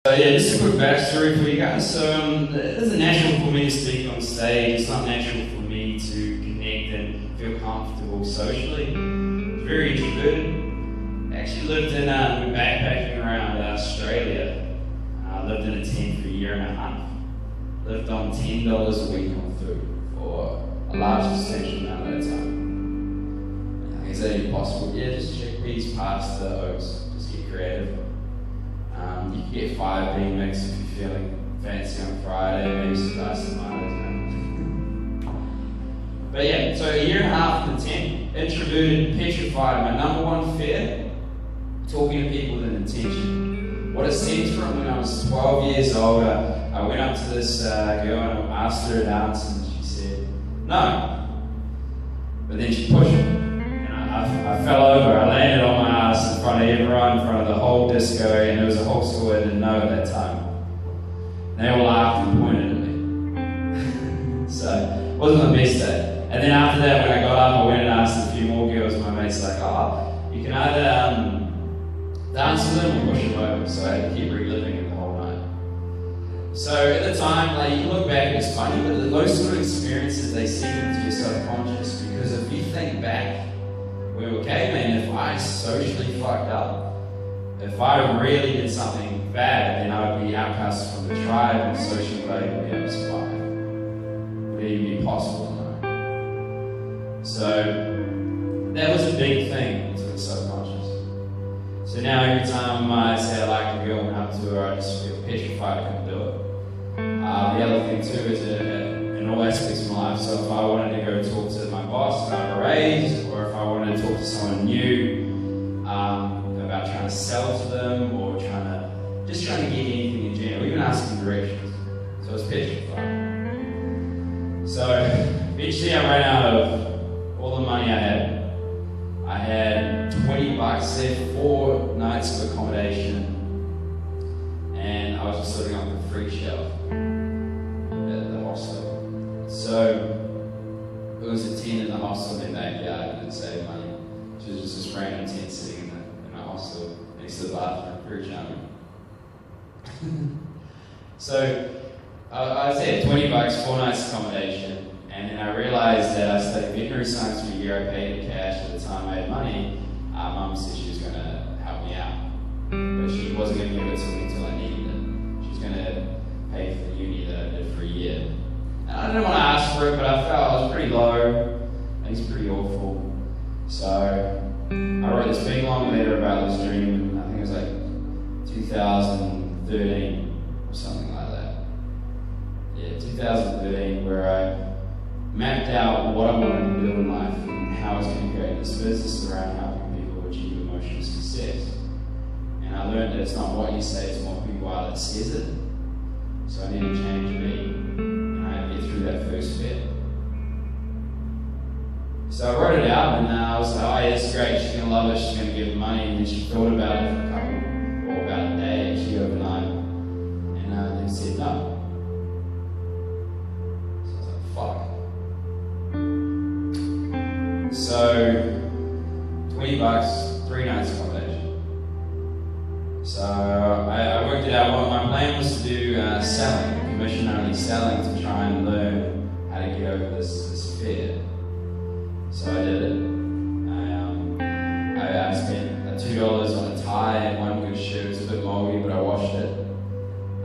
So yeah, just a quick backstory for you guys. So it isn't natural for me to speak on stage. It's not natural for me to connect and feel comfortable socially. I'm very introverted. I actually lived in backpacking around Australia. I lived in a tent for a year and a half. Lived on $10 a week on food for a large substantial amount of that time. Is that even possible? Yeah, just chickpeas, pasta, oats. Just get creative. You can get 5 bean mix if you're feeling fancy on Friday, maybe some rice and tomatoes. But yeah, so a year and a half in the tent, introverted, petrified. My number one fear, talking to people with an intention. What it stems from when I was 12 years old, I went up to this girl and I asked her to dance and she said, no. But then she pushed me. I fell over, I landed on my ass in front of everyone, in front of the whole disco, and there was a whole school I didn't know at that time. They all laughed and pointed at me. So, it wasn't the best day. And then after that, when I got up, I went and asked a few more girls. My mate's like, oh, you can either dance with them or push them over. So I had to keep reliving it the whole night. So at the time, like, you look back, it's funny, but those sort of experiences, they seep into your subconscious, because if you think back, we were cavemen. If I socially fucked up, if I really did something bad, then I would be outcast from the tribe and socially would I even be able to survive? Would it even be possible? No. So that was a big thing to the subconscious. So now every time I say I like a girl and up to her, I just feel petrified I couldn't do it. The other thing too is in all aspects of my life. So if I wanted to go talk to my boss about a raise, or if I wanted to talk to someone new about trying to sell to them, or trying to get anything in general, even asking directions. So I was petrified. So eventually I ran out of all the money I had. I had $20 left, 4 nights of accommodation, and I was just living on the free shelf at the hostel. So it was a tent in the hostel in the backyard. I didn't save money. It was just this random tent sitting in a hostel next to the bathroom. Very charming. So I said $20, 4 nights accommodation, and then I realized that I studied veterinary science for a year. I paid in cash at the time I had money. Mum said she was going to help me out, but she wasn't going to give it to me until I needed it. She was going to pay for the uni that I did for a year. And I didn't want to ask for it, but I felt I was pretty low, and it's pretty awful. So I wrote this big long letter about this dream, and I think it was like 2013 or something like that. Yeah, 2013, where I mapped out what I wanted to do in life and how I was going to create this business around helping people achieve emotional success. And I learned that it's not what you say, it's what people are that says it. So I needed to change me, and I had to get through that first bit. So I wrote it out, and I was like, oh yeah, it's great, she's going to love it, she's going to give money. And then she thought about it for about a day, actually overnight, and then said no. So I was like, fuck. So $20, 3 nights accommodation. So I worked it out. Well, my plan was to do selling, commission-only selling, to try and learn how to get over this fear. So I did it. I spent $2 on a tie and one good shirt. It was a bit moldy, but I washed it.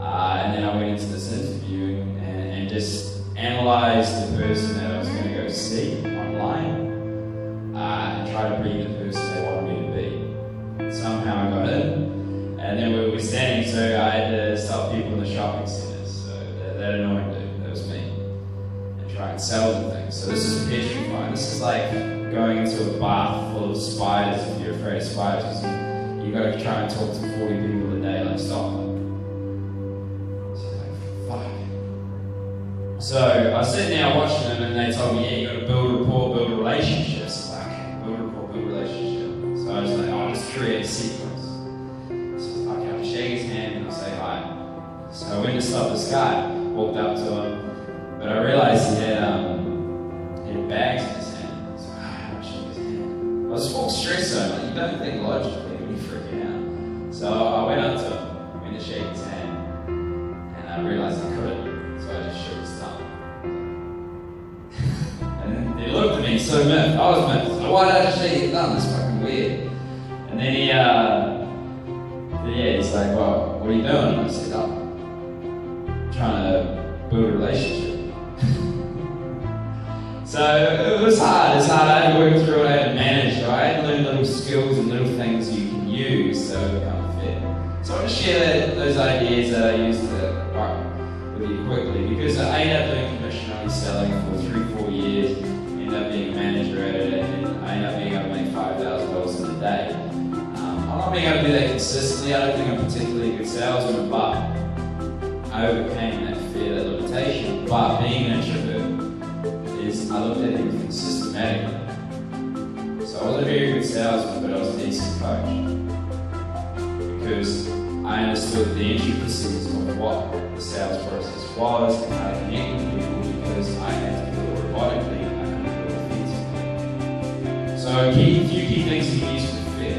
And then I went into this interview and just analysed the person that I was going to go see online, and try to be the person they wanted me to be. Somehow I got in, and then we were standing, so I had to stop people in the shopping centres. So that annoying dude, that was me, and try and sell them things. So this is petrifying. This is like going into a bath full of spiders if you're afraid of spiders, because you've got to try and talk to 40 people a day, like stop them. So I was sitting there watching them, and they told me, yeah, you got to build rapport, build relationships. Like, okay, build rapport, build relationship. So I was like, oh, I'll just create a sequence. So okay, I'll shake his hand and I'll say hi. So I went to stop this guy, walked up to him, but I realized he had bags in his hand. So I shake his hand. I was full stress though, like you don't think logically when you freak out. So I went up to him, went to shake his hand. so miffed. I was miffed. So why did I just say get done? That's fucking weird. And then he's like, well, what are you doing? And I said, oh, I'm trying to build a relationship. So it was hard. It's hard. I had to work through it. I had to manage. So I had to learn little skills and little things you can use to become fit. So I want to share those ideas that I used to with you quickly, because I ended up doing commission-only selling for 3-4 years, ended up being a manager at it, and then I ended up being able to make $5,000 in a day. I'm not being able to do that consistently. I don't think I'm particularly a good salesman, but I overcame that fear, that limitation. But being an introvert, I looked at everything systematically. So I wasn't a very good salesman, but I was a decent coach. Because I understood the intricacies of what the sales process was and how to connect with people, because I had to do it robotically and I couldn't do it physically. So a few key things you can use for fear.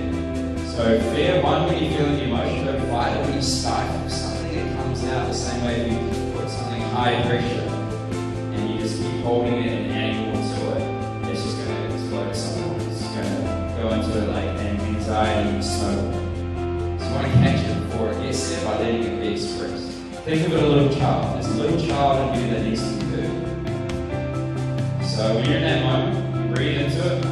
So fear, one, when you're feeling the emotion, don't fight it. When you stifle something, it comes out the same way if you put something high pressure and you just keep holding it and adding more to it, it's just going to explode at some point. It's going to go into it like an anxiety and snowball. So you want to catch it before it gets there by letting it be expressed. Think of it a little child. There's a little child in you that needs to be heard. So when you're in that moment, you breathe into it,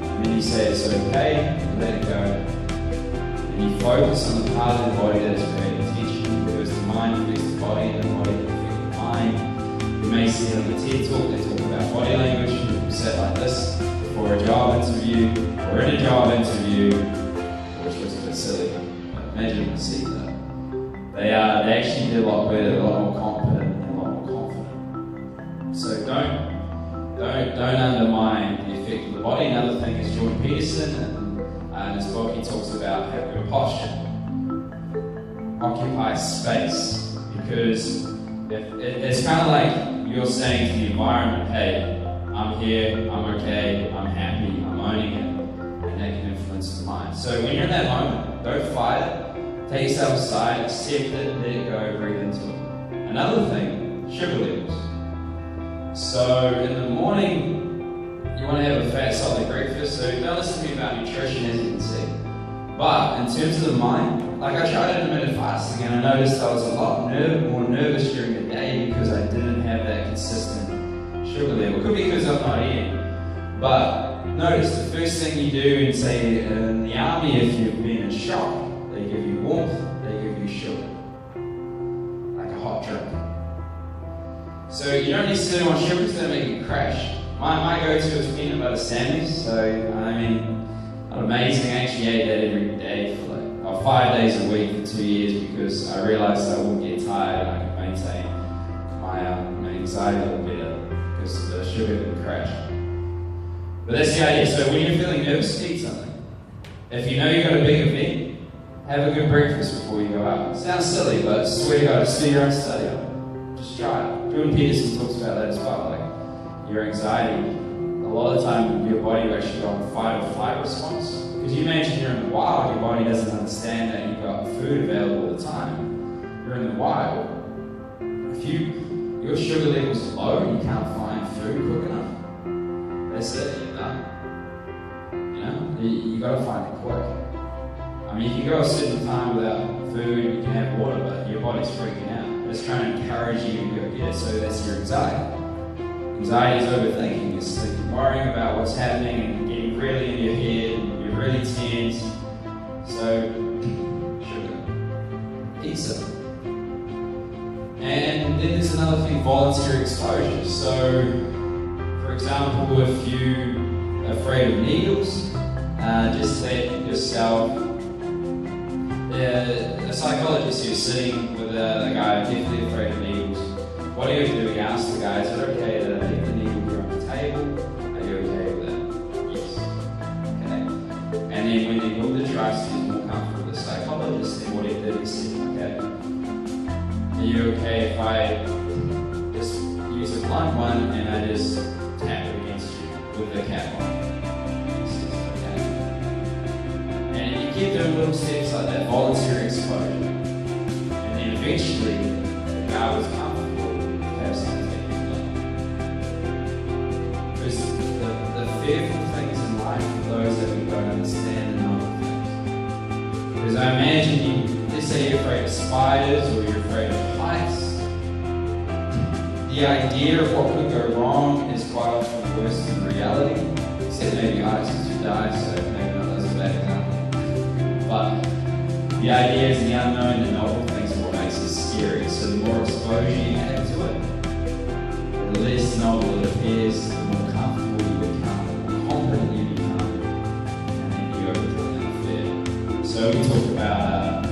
and then you say it's okay, and let it go. And you focus on the part of the body that is creating tension, because the mind affects the body and the body affects the mind. You may see it on the TED Talk, they talk about body language, people sit like this for a job interview, or in a job interview, which looks a bit silly, but imagine you see that. They actually do a lot better, a lot more confident, and a lot more confident. So don't undermine the effect of the body. Another thing is Jordan Peterson, and in his book he talks about having good posture. Occupy space, because it's kind of like you're saying to the environment, hey, I'm here, I'm okay, I'm happy, I'm owning it, and that can influence the mind. So when you're in that moment, don't fight it. Take yourself aside, accept it, let it go, breathe into it. Another thing, sugar levels. So in the morning, you want to have a fat, solid breakfast. So don't listen to me about nutrition, as you can see. But in terms of the mind, like I tried intermittent fasting, and I noticed I was a lot more nervous during the day because I didn't have that consistent sugar level. Could be because I'm not eating. But notice the first thing you do in, say, in the army, if you've been in shock, they give you warmth, they give you sugar, like a hot drink. So you don't necessarily want sugar, it's going to make you crash. My go-to is peanut butter sandwich. So I mean, not amazing. I actually ate that every day for 5 days a week for 2 years, because I realized I wouldn't get tired and I could maintain my anxiety a little better because the sugar didn't crash. But that's the idea. So when you're feeling nervous, eat something. If you know you've got a big event, have a good breakfast before you go out. Sounds silly, but swear to God, just do your own study on it. Just try it. Jordan Peterson talks about that as well. Like your anxiety, a lot of the time your body will actually go on fight or flight response. Because you imagine you're in the wild, your body doesn't understand that you've got food available all the time. You're in the wild. If your sugar level's low and you can't find food quick enough, that's it, you're done. You know, you got to find it quick. I mean, you can go a certain time without food, you can have water, but your body's freaking out. It's trying to encourage you to go get it, so that's your anxiety. Anxiety is overthinking, it's like worrying about what's happening and getting really in your head, and you're really tense. So, sugar. Eat some. And then there's another thing, voluntary exposure. So, for example, if you're afraid of needles, just let yourself. A psychologist who's sitting with a guy definitely afraid of needles. What do you do? He asks the guy, is it okay that I leave the needle here on the table? Are you okay with that? Yes. Okay. And then when they build the trust, he's more comfortable with the psychologist, then what he did, he said, okay, are you okay if I just use a blunt one and I just tap it against you with the cap on? He says, okay. And you keep doing little steps like that, voluntary exposure. And then eventually, the guy was comfortable to have something taken. understand the novel things. Because I imagine let's say you're afraid of spiders or you're afraid of heights. The idea of what could go wrong is quite often worse than reality. Except maybe heights because you die, so maybe not as a bad example. But the idea is the unknown, the novel things are what makes it scary. So the more exposure you have to it, the less novel it appears, the more comfortable you become, the more confident you become, and then you overcome that fear. So we talk about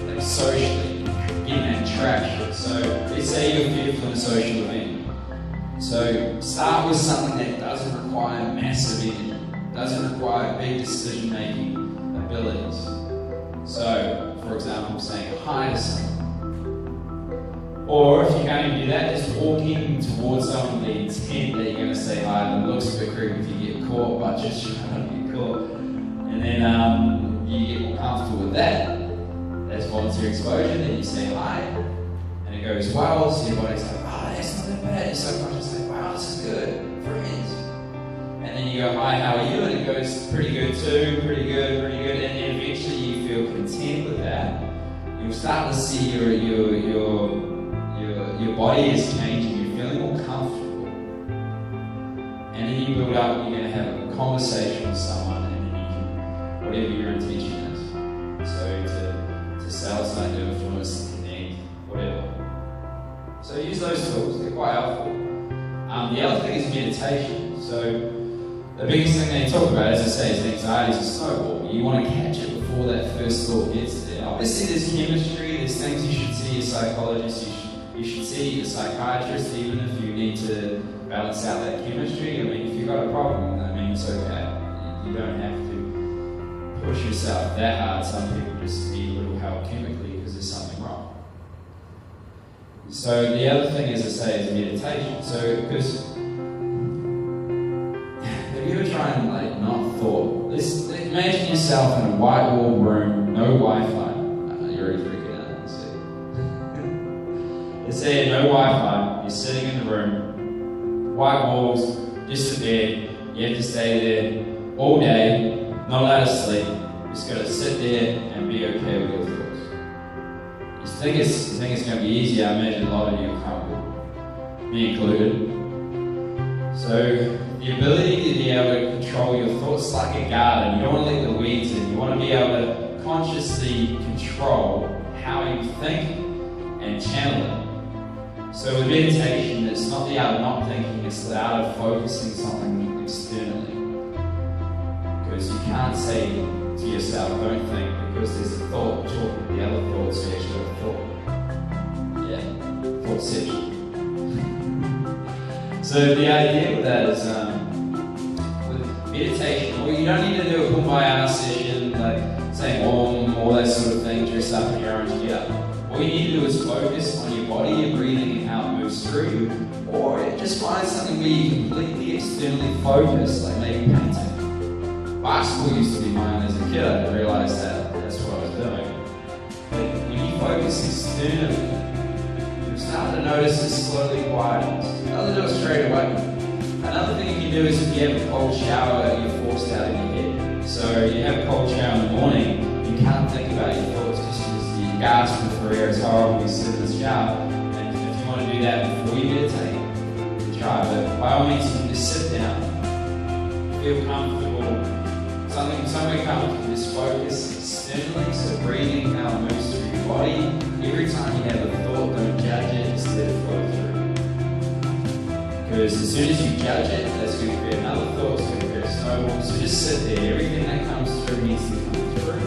like socially getting that traction. So let's say you're fearful in a social event. So start with something that doesn't require massive energy, doesn't require big decision-making abilities. So, for example, saying hi to someone. Or if you're going to do that, just walking towards someone with the intent that you're going to say hi. It looks a bit creepy if you get caught, but just try not to get caught. And then you get more comfortable with that. That's voluntary exposure. Then you say hi, and it goes well. So your body's like, oh, that's not that bad. You're so conscious, like, wow, this is good. Friends. And then you go, hi, how are you? And it goes pretty good too, pretty good, pretty good. And then eventually you feel content with that. You'll start to see your body is changing. You're feeling more comfortable. And then you build up. You're going to have a conversation with someone, and then you can, whatever your intention is. So to sell something, to influence, to connect, whatever. So use those tools. They're quite helpful. The other thing is meditation. So the biggest thing they talk about, as I say, is anxiety is a snowball. You want to catch it before that first thought gets there. Obviously, there's chemistry, there's things you should see a psychologist, you should see a psychiatrist, even if you need to balance out that chemistry. I mean, if you've got a problem, I mean, it's okay. You don't have to push yourself that hard. Some people just need a little help chemically because there's something wrong. So the other thing, as I say, is meditation. So, because have you ever tried and like not thought? Let's imagine yourself in a white wall room, no Wi-Fi. You're already freaking out. Let's say no Wi-Fi. You're sitting in the room, white walls, just a bed. You have to stay there all day, not allowed to sleep. You just got to sit there and be okay with your thoughts. You think it's going to be easy? I imagine a lot of you are comfortable, me included. So the ability to be able to control your thoughts like a garden. You don't want to let the weeds in. You want to be able to consciously control how you think and channel it. So with meditation, it's not the art of not thinking, it's the art of focusing something externally. Because you can't say to yourself, don't think, because there's a thought talking to the other thought, so you actually have a thought. Yeah, thoughtception. So the idea with that is, with meditation, well, you don't need to do a kumbaya session, like saying om, all that sort of thing, dress up in your orange gear. All you need to do is focus on your body, your breathing, and how it moves through you. Or just find something where you completely externally focus, like maybe painting. Basketball used to be mine as a kid. I didn't realize that that's what I was doing. But when you focus externally, you start to notice it slowly quietens. You don't do it straight away. Another thing you can do is if you have a cold shower, you're forced out of your head. So you have a cold shower in the morning, you can't think about your thoughts because you gasp for air. It's horrible, you sit in the shower. And if you want to do that before you meditate, you try. But by all means, you can just sit down, feel comfortable, somewhere comfortable, just focus externally. So breathing, how it moves through your body. Every time you have a thought, don't judge it, just let it flow through. Because as soon as you judge it, that's going to create another thought, it's going to create a snowball. So just sit there. Everything that comes through needs to come through.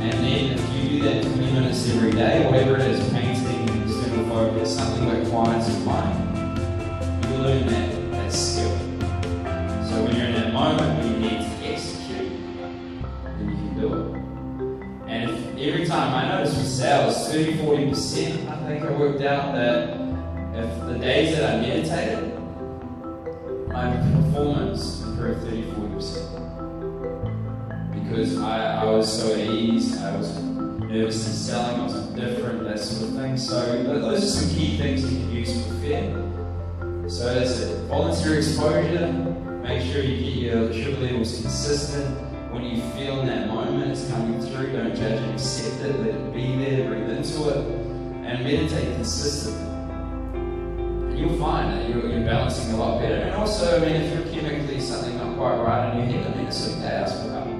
And then if you do that 20 minutes every day, whatever it is, painting, external focus, something that quiets your mind, you learn that skill. So when you're in that moment where you need to execute, then you can do it. And if every time, I notice with sales, 30-40%, I think I worked out that if the days that I meditated, my performance improved 30-40%. Because I was so at ease, I was nervous in selling, I was different, that sort of thing. So those are some key things you can use for fear. So that's it. Voluntary exposure, Make sure you get your sugar levels consistent. When you feel in that moment it's coming through, don't judge it, accept it, let it be there, breathe into it, and meditate consistently. And you'll find that you're balancing a lot better. And also, I mean, if you're chemically something not quite right in your head, I mean, it's okay, ask for help.